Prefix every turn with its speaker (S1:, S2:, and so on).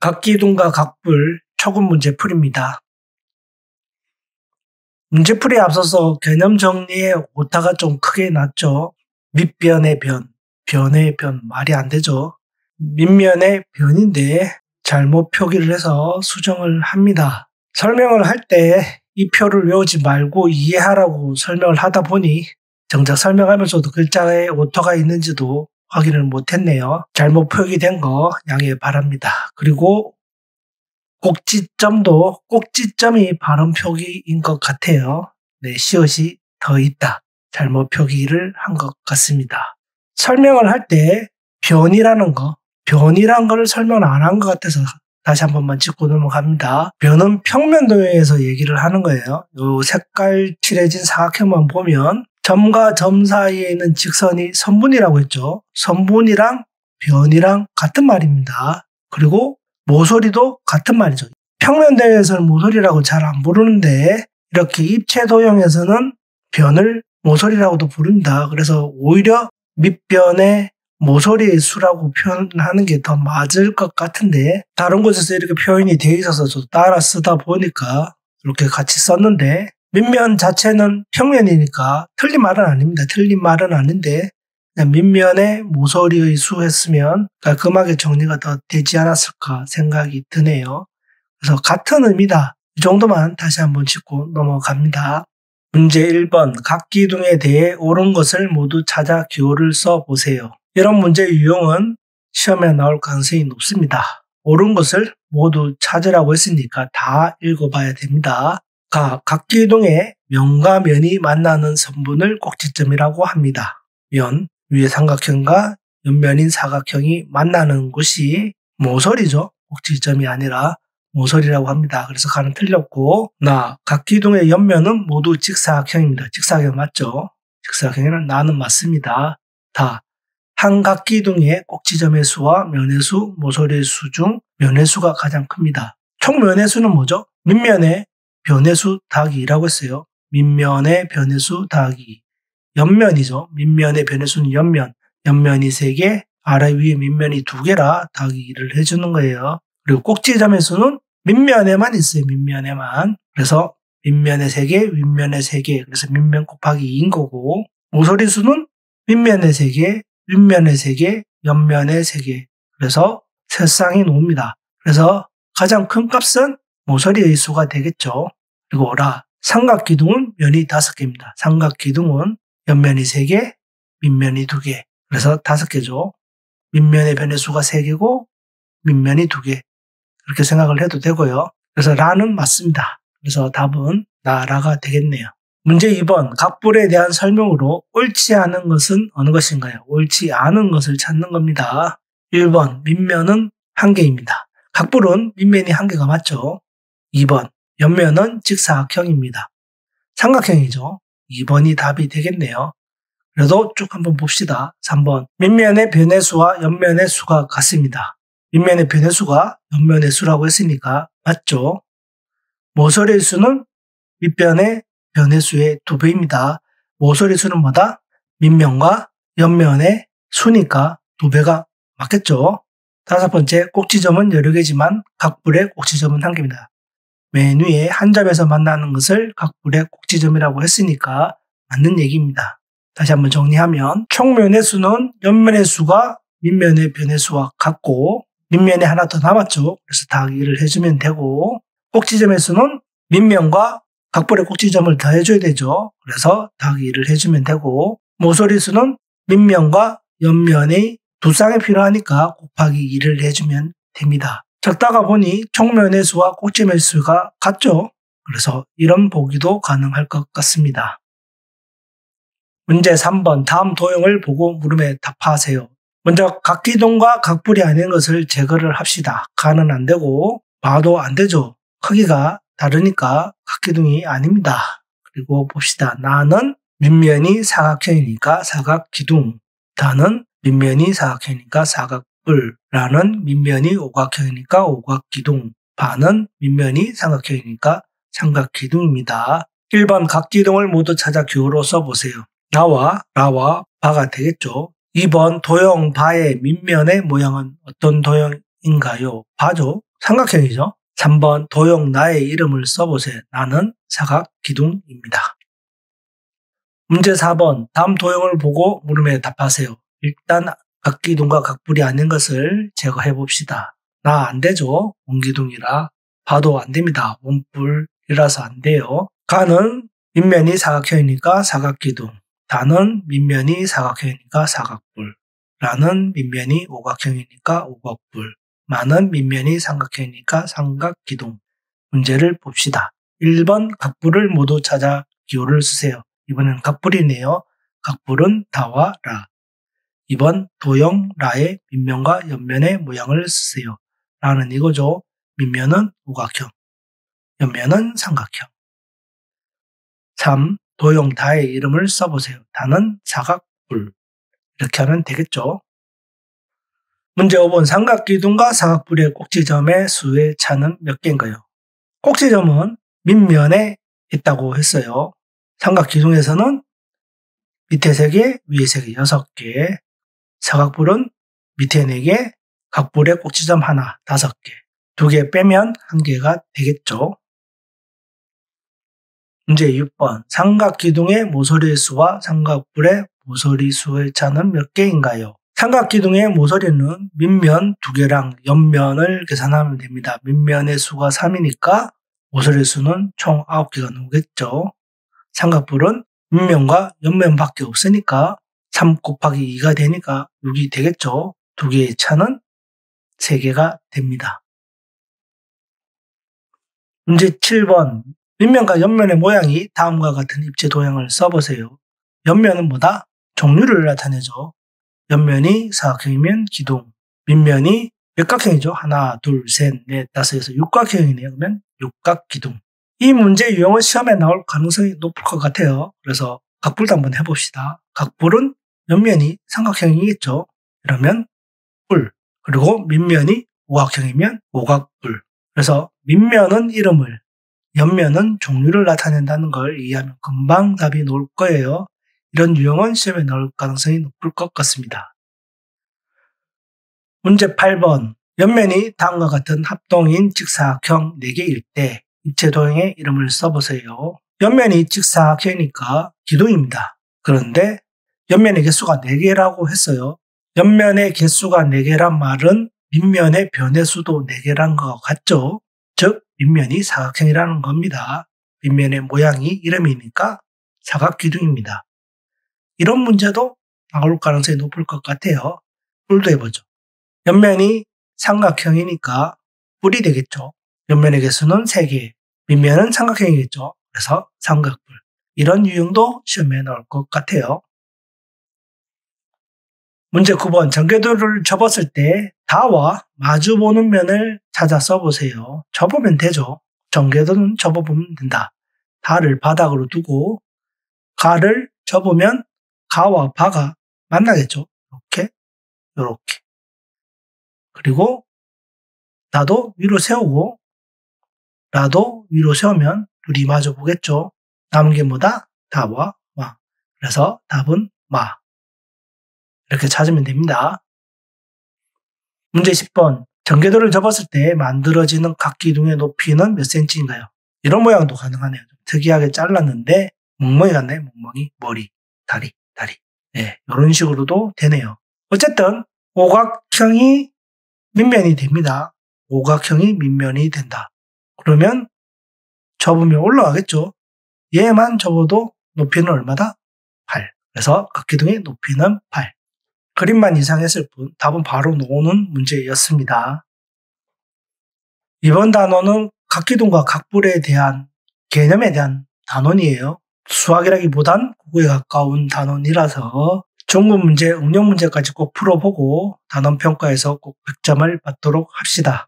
S1: 각기둥과 각불 초급 문제풀이입니다. 문제풀이에 앞서서 개념 정리에 오타가 좀 크게 났죠. 밑변의 변, 변의 변 말이 안 되죠. 밑면의 변인데 잘못 표기를 해서 수정을 합니다. 설명을 할 때 이 표를 외우지 말고 이해하라고 설명을 하다 보니 정작 설명하면서도 글자에 오타가 있는지도 확인을 못했네요. 잘못 표기된 거 양해 바랍니다. 그리고 꼭지점도 꼭지점이 발음 표기인 것 같아요. 네, 시옷이 더 있다. 잘못 표기를 한 것 같습니다. 설명을 할 때 변이라는 거를 설명을 안 한 것 같아서 다시 한 번만 짚고 넘어갑니다. 변은 평면도형에서 얘기를 하는 거예요. 요 색깔 칠해진 사각형만 보면 점과 점 사이에 있는 직선이 선분이라고 했죠. 선분이랑 변이랑 같은 말입니다. 그리고 모서리도 같은 말이죠. 평면도형에서는 모서리라고 잘 안 부르는데 이렇게 입체도형에서는 변을 모서리라고도 부릅니다. 그래서 오히려 밑변의 모서리의 수라고 표현하는 게 더 맞을 것 같은데 다른 곳에서 이렇게 표현이 되어 있어서 저도 따라 쓰다 보니까 이렇게 같이 썼는데 밑면 자체는 평면이니까 틀린 말은 아닙니다. 틀린 말은 아닌데 그냥 밑면에 모서리의 수 했으면 깔끔하게 정리가 더 되지 않았을까 생각이 드네요. 그래서 같은 의미다. 이 정도만 다시 한번 짚고 넘어갑니다. 문제 1번 각기둥에 대해 옳은 것을 모두 찾아 기호를 써보세요. 이런 문제의 유형은 시험에 나올 가능성이 높습니다. 옳은 것을 모두 찾으라고 했으니까 다 읽어봐야 됩니다. 각기둥에 면과 면이 만나는 선분을 꼭지점이라고 합니다. 면, 위의 삼각형과 옆면인 사각형이 만나는 곳이 모서리죠. 꼭지점이 아니라 모서리라고 합니다. 그래서 가는 틀렸고 각기둥의 옆면은 모두 직사각형입니다. 직사각형 맞죠? 직사각형에는 나는 맞습니다. 한 각기둥의 꼭지점의 수와 면의 수, 모서리의 수 중 면의 수가 가장 큽니다. 총 면의 수는 뭐죠? 밑면의 변의 수 더하기 2라고 했어요. 밑면의 변의 수 더하기 옆면이죠. 밑면의 변의 수는 옆면이 3개, 아래 위에 밑면이 2개라 더하기 2를 해주는 거예요. 그리고 꼭지점의 수는 밑면에만 있어요. 밑면에만. 그래서 밑면에 3개, 윗면에 3개. 그래서 밑면 곱하기 2인 거고 모서리 수는 밑면에 3개, 윗면에 3개, 옆면에 3개. 그래서 세 쌍이 나옵니다. 그래서 가장 큰 값은 모서리의 수가 되겠죠. 그리고 삼각기둥은 면이 5개입니다. 삼각기둥은 옆면이 3개, 밑면이 2개. 그래서 5개죠. 밑면의 변의 수가 3개고 밑면이 2개. 그렇게 생각을 해도 되고요. 그래서 라는 맞습니다. 그래서 답은 라가 되겠네요. 문제 2번 각불에 대한 설명으로 옳지 않은 것은 어느 것인가요? 옳지 않은 것을 찾는 겁니다. 1번 밑면은 1개입니다. 각불은 밑면이 1개가 맞죠? 2번 옆면은 직사각형입니다. 삼각형이죠. 2번이 답이 되겠네요. 그래도 쭉 한번 봅시다. 3번 밑면의 변의 수와 옆면의 수가 같습니다. 밑면의 변의 수가 옆면의 수라고 했으니까 맞죠? 모서리의 수는 밑변의 변의 수의 2배입니다. 모서리 수는 뭐다? 밑면과 옆면의 수니까 2배가 맞겠죠? 5번째 꼭지점은 여러 개지만 각불의 꼭지점은 1개입니다. 맨 위에 한 점에서 만나는 것을 각불의 꼭지점이라고 했으니까 맞는 얘기입니다. 다시 한번 정리하면 총 면의 수는 옆면의 수가 밑면의 변의 수와 같고 밑면에 하나 더 남았죠. 그래서 더하기를 해주면 되고 꼭지점의 수는 밑면과 각불의 꼭지점을 더해줘야 되죠. 그래서 더하기를 해주면 되고 모서리 수는 밑면과 옆면의 2쌍이 필요하니까 곱하기 2를 해주면 됩니다. 적다가 보니 총면의 수와 꼭지점의 수가 같죠. 그래서 이런 보기도 가능할 것 같습니다. 문제 3번 다음 도형을 보고 물음에 답하세요. 먼저 각기둥과 각불이 아닌 것을 제거를 합시다. 가는 안 되고 봐도 안 되죠. 크기가 다르니까 각기둥이 아닙니다. 그리고 봅시다. 나는 밑면이 사각형이니까 사각기둥. 다는 밑면이 사각형이니까 사각불. 라는 밑면이 오각형이니까 오각기둥. 바는 밑면이 삼각형이니까 삼각기둥입니다. 1번 각기둥을 모두 찾아 기호로 써보세요. 나와 라와 바가 되겠죠. 2번 도형 바의 밑면의 모양은 어떤 도형인가요? 바죠. 삼각형이죠. 3번 도형 나의 이름을 써보세요. 나는 사각기둥입니다. 문제 4번 다음 도형을 보고 물음에 답하세요. 일단 각기둥과 각불이 아닌 것을 제거해 봅시다. 나 안 되죠. 원기둥이라 봐도 안 됩니다. 원뿔이라서 안 돼요. 가는 밑면이 사각형이니까 사각기둥. 다는 밑면이 사각형이니까 사각뿔. 라는 밑면이 오각형이니까 오각뿔. 마는 밑면이 삼각형이니까 삼각기둥. 문제를 봅시다. 1번 각불을 모두 찾아 기호를 쓰세요. 이번엔 각불이네요. 각불은 다와 라. 2번 도형 라의 밑면과 옆면의 모양을 쓰세요. 라는 이거죠. 밑면은 오각형, 옆면은 삼각형. 3. 도형 다의 이름을 써보세요. 다는 사각뿔. 이렇게 하면 되겠죠. 문제 5번 삼각기둥과 사각뿔의 꼭지점의 수의 차는 몇 개인가요? 꼭지점은 밑면에 있다고 했어요. 삼각기둥에서는 밑에 3개, 위에 3개, 6개. 사각뿔은 밑에 4개, 각뿔의 꼭지점 하나, 5개. 2개 빼면 1개가 되겠죠. 문제 6번 삼각기둥의 모서리 수와 삼각뿔의 모서리 수의 차는 몇 개인가요? 삼각기둥의 모서리는 밑면 2개랑 옆면을 계산하면 됩니다. 밑면의 수가 3이니까 모서리 수는 총 9개가 나오겠죠. 삼각뿔은 밑면과 옆면밖에 없으니까 3 곱하기 2가 되니까 6이 되겠죠. 2개의 차는 3개가 됩니다. 문제 7번 밑면과 옆면의 모양이 다음과 같은 입체 도형을 써보세요. 옆면은 뭐다? 종류를 나타내죠. 옆면이 사각형이면 기둥, 밑면이 육각형이죠. 하나, 둘, 셋, 넷, 다섯에서 육각형이네요. 그러면 육각기둥. 이 문제 유형은 시험에 나올 가능성이 높을 것 같아요. 그래서 각불도 한번 해봅시다. 각불은 옆면이 삼각형이겠죠. 그러면 뿔, 그리고 밑면이 오각형이면 오각뿔. 그래서 밑면은 이름을, 옆면은 종류를 나타낸다는 걸 이해하면 금방 답이 나올 거예요. 이런 유형은 시험에 나올 가능성이 높을 것 같습니다. 문제 8번 옆면이 다음과 같은 합동인 직사각형 4개일 때 입체 도형의 이름을 써보세요. 옆면이 직사각형이니까 기둥입니다. 그런데 옆면의 개수가 4개라고 했어요. 옆면의 개수가 4개란 말은 밑면의 변의 수도 4개란 것 같죠? 즉 밑면이 사각형이라는 겁니다. 밑면의 모양이 이름이니까 사각기둥입니다. 이런 문제도 나올 가능성이 높을 것 같아요. 뿔도 해보죠. 옆면이 삼각형이니까 뿔이 되겠죠. 옆면의 개수는 3개, 밑면은 삼각형이겠죠. 그래서 삼각뿔. 이런 유형도 시험에 나올 것 같아요. 문제 9번 전개도를 접었을 때 다와 마주보는 면을 찾아 써보세요. 접으면 되죠. 전개도는 접어보면 된다. 다를 바닥으로 두고 가를 접으면 가와 바가 만나겠죠. 이렇게, 이렇게. 그리고 나도 위로 세우고 라도 위로 세우면 둘이 마주 보겠죠. 남은 게 뭐다? 다와 마. 그래서 답은 마. 이렇게 찾으면 됩니다. 문제 10번 전개도를 접었을 때 만들어지는 각기둥의 높이는 몇 cm인가요? 이런 모양도 가능하네요. 좀 특이하게 잘랐는데 멍멍이 같네. 멍멍이, 머리, 다리. 네, 이런 식으로도 되네요. 어쨌든 오각형이 밑면이 됩니다. 오각형이 밑면이 된다. 그러면 접으면 올라가겠죠. 얘만 접어도 높이는 얼마다? 8. 그래서 각기둥의 높이는 8. 그림만 이상했을 뿐 답은 바로 나오는 문제였습니다. 이번 단원은 각기둥과 각불에 대한 개념에 대한 단원이에요. 수학이라기보단 국어에 가까운 단원이라서 중급 문제, 응용 문제까지 꼭 풀어보고 단원 평가에서 꼭 100점을 받도록 합시다.